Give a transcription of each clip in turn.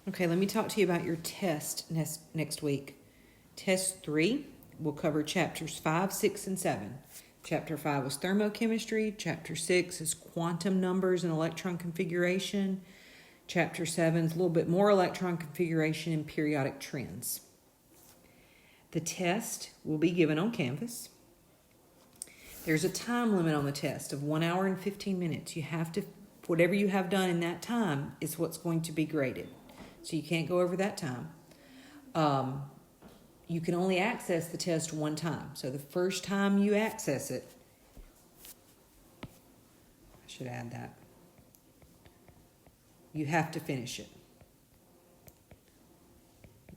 Okay, let me talk to you about your test next week. Test 3 will cover chapters 5, 6, and 7. Chapter 5 was thermochemistry. Chapter 6 is quantum numbers and electron configuration. Chapter 7 is a little bit more electron configuration and periodic trends. The test will be given on Canvas. There's a time limit on the test of 1 hour and 15 minutes. You have to, whatever you have done in that time is what's going to be graded. So you can't go over that time. You can only access the test one time. So the first time you access it, I should add that, you have to finish it.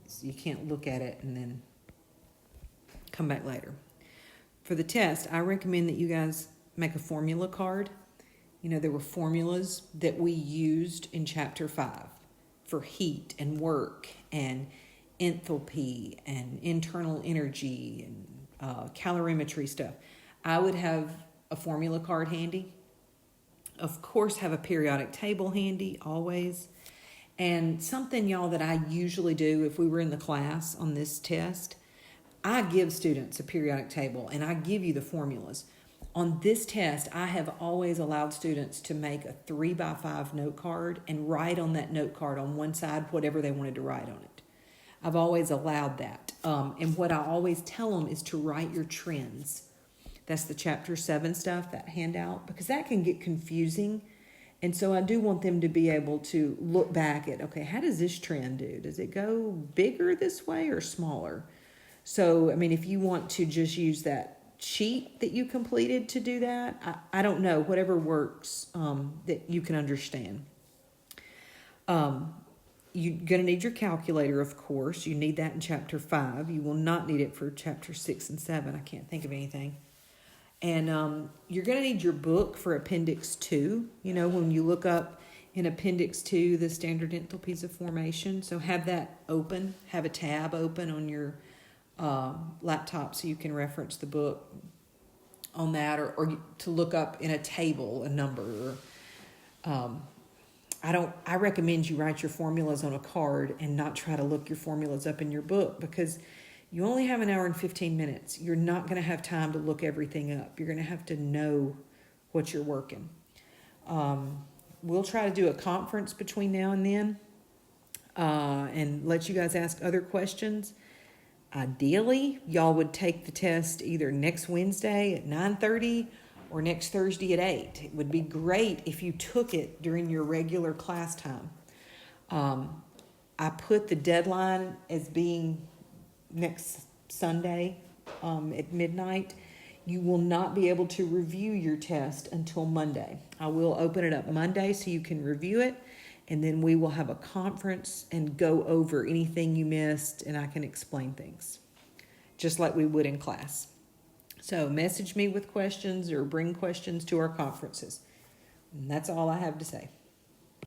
So you can't look at it and then come back later. For the test, I recommend that you guys make a formula card. You know, there were formulas that we used in chapter 5 for heat and work and enthalpy and internal energy and calorimetry stuff. I would have a formula card handy. Of course, have a periodic table handy always. And something, y'all, that I usually do if we were in the class on this test, I give students a periodic table and I give you the formulas. On this test, I have always allowed students to make a 3x5 note card and write on that note card on one side whatever they wanted to write on it. I've always allowed that. And what I always tell them is to write your trends. That's the chapter 7 stuff, that handout, because that can get confusing. And so I do want them to be able to look back at, okay, how does this trend do? Does it go bigger this way or smaller? So, I mean, if you want to just use that sheet that you completed to do that, I don't know, whatever works that you can understand. You're going to need your calculator, of course. You need that in chapter 5. You will not need it for chapter 6 and 7. I can't think of anything. And you're going to need your book for Appendix 2. You know, when you look up in Appendix 2, the standard enthalpies of formation. So have that open. Have a tab open on your laptop so you can reference the book on that, or to look up in a table a number. I recommend you write your formulas on a card and not try to look your formulas up in your book, because you only have 1 hour and 15 minutes. You're not going to have time to look everything up. You're going to have to know what you're working. We'll try to do a conference between now and then and let you guys ask other questions. Ideally, y'all would take the test either next Wednesday at 9:30 or next Thursday at 8. It would be great if you took it during your regular class time. I put the deadline as being next Sunday at midnight. You will not be able to review your test until Monday. I will open it up Monday so you can review it, and then we will have a conference and go over anything you missed, and I can explain things, just like we would in class. So message me with questions or bring questions to our conferences. And that's all I have to say.